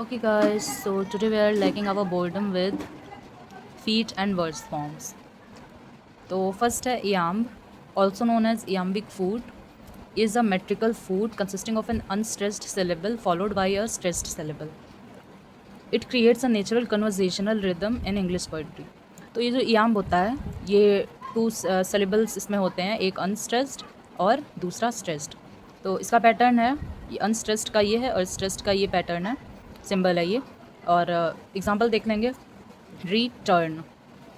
Okay, guys, so today we are lacking our boredom with feet and verse forms. So, first है iamb, also known as iambic food, is a metrical food consisting of an unstressed syllable followed by a stressed syllable. It creates a natural conversational rhythm in English poetry. तो ये जो iamb होता है, ये to syllables इसमें होते हैं, एक unstressed और दूसरा stressed. तो इसका पैटर्न है, ये unstressed का ये है और stressed का ये पैटर्न है, सिंबल है ये. और एग्जांपल देख लेंगे. रिटर्न,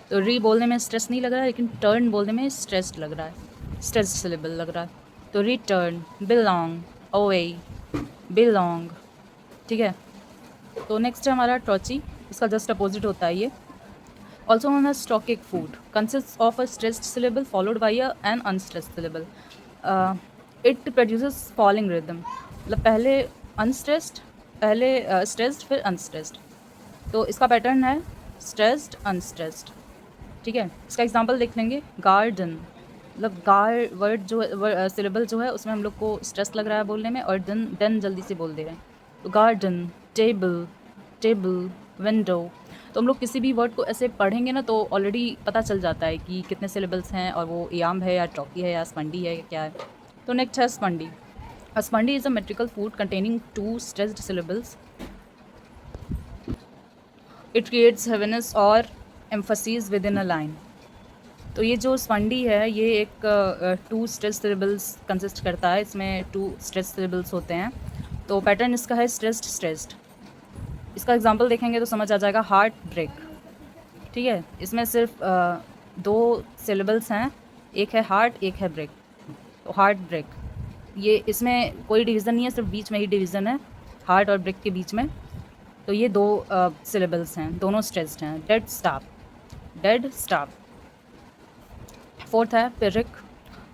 तो री बोलने में स्ट्रेस नहीं लग रहा है, लेकिन टर्न बोलने में स्ट्रेस्ड लग रहा है, स्ट्रेस्ड सिलेबल लग रहा है. तो रिटर्न, बिलोंग, अवे, बिलोंग. ठीक है. तो नेक्स्ट है हमारा टॉची, इसका जस्ट अपोजिट होता है ये. ऑल्सो नोन एज स्टॉकिक foot, consist of a stressed syllable followed by an unstressed syllable. It produces falling rhythm, मतलब पहले अनस्ट्रेस्ड, पहले स्ट्रेस्ड, फिर अनस्ट्रेस्ड. तो इसका पैटर्न है स्ट्रेस्ड अनस्ट्रेस्ड. ठीक है. इसका एग्जांपल देख लेंगे. गार्डन, मतलब गार वर्ड जो सिलेबल जो है उसमें हम लोग को स्ट्रेस लग रहा है बोलने में, और देन जल्दी से बोल दे रहे हैं. तो गार्डन, टेबल, टेबल, विंडो. तो हम लोग किसी भी वर्ड को ऐसे पढ़ेंगे ना तो ऑलरेडी पता चल जाता है कि कितने सिलेबल्स हैं, और वो याम है या टॉकी है या स्पंडी है या क्या है. तो नेक्स्ट है स्पंडी. A spondy is a metrical food containing two stressed syllables. It creates heaviness or emphasis within a line. तो ये जो स्पंडी है ये एक टू स्ट्रेस सिलेबल्स कंसिस्ट करता है, इसमें टू स्ट्रेस सिलेबल्स होते हैं. तो पैटर्न इसका है स्ट्रेस्ड स्ट्रेस्ड. इसका एग्जांपल देखेंगे तो समझ आ जाएगा. Heart break. ठीक है. इसमें सिर्फ दो सिलेबल्स हैं, एक है हार्ट, एक है ब्रेक. तो हार्ट ब्रेक, ये इसमें कोई डिवीज़न नहीं है, सिर्फ बीच में ही डिवीज़न है हार्ट और ब्रेक के बीच में. तो ये दो सिलेबल्स हैं, दोनों स्ट्रेस्ड हैं. Dead staff, dead staff. Fourth है pyrrhic.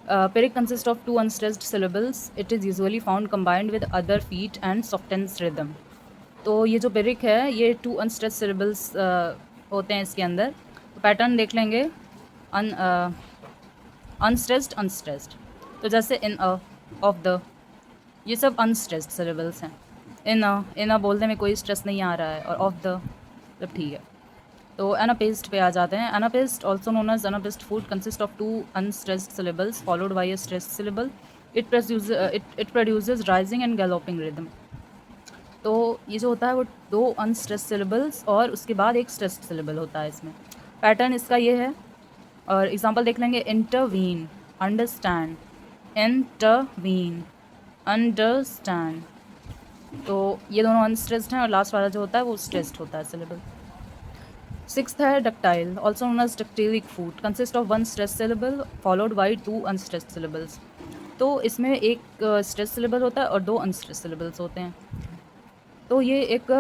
Pyrrhic consist of two unstressed syllables. It is usually found combined with other feet and softens rhythm. तो ये जो पिरिक है ये टू अनस्ट्रेस्ड सिलेबल्स होते हैं इसके अंदर. तो पैटर्न देख लेंगे. Unstressed unstressed. तो जैसे इन अ, ऑफ द, ये सब अनस्ट्रेस्ड सिलेबल्स हैं. इन अ बोलने में कोई स्ट्रेस नहीं आ रहा है, और ऑफ द मतलब ठीक है. तो एनापेस्ट पे आ जाते हैं. Anapest, also known as anapest foot, consist of two unstressed syllables followed by a stressed syllable. It produces rising and galloping rhythm. तो ये जो होता है वो दो अनस्ट्रेस्ड सिलेबल्स और उसके बाद एक स्ट्रेस्ड सिलेबल होता है इसमें. पैटर्न इसका ये है, और एग्जांपल देख लेंगे. Intervene, understand, intervene, understand. तो ये दोनों अनस्ट्रेस्ड हैं, और लास्ट वाला जो होता है वो स्ट्रेस्ड होता है सिलेबल. सिक्स्थ है dactyl, also known as dactylic foot, consist of one stress syllable followed by two unstressed syllables. तो इसमें एक स्ट्रेस सिलेबल होता है और दो अनस्ट्रेस सिलेबल्स होते हैं. तो ये एक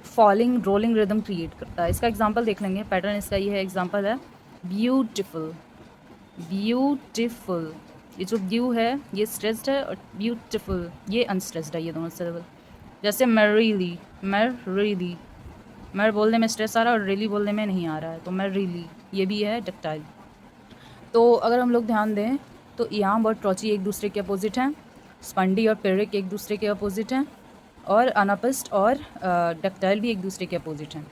फॉलिंग रोलिंग रिदम क्रिएट करता है. इसका एग्जांपल देख लेंगे. पैटर्न इसका ये है. एग्जांपल है ब्यूटिफुल, ब्यूटिफुल. ये जो ब्यू है ये स्ट्रेस्ड है, और ब्यूटिफुल ये अनस्ट्रेस्ड है, ये दोनों सिलेबल. जैसे मैरीली, मैरीली, मर बोलने में स्ट्रेस आ रहा है और रिली बोलने में नहीं आ रहा है, तो मैरीली ये भी है डक्टाइल. तो अगर हम लोग ध्यान दें तो इयाम्ब और ट्रॉची एक दूसरे के अपोजिट हैं. स्पंडी और पिरिक एक दूसरे के अपोजिट हैं, और अनापिस्ट और डक्टाइल भी एक दूसरे के अपोजिट हैं.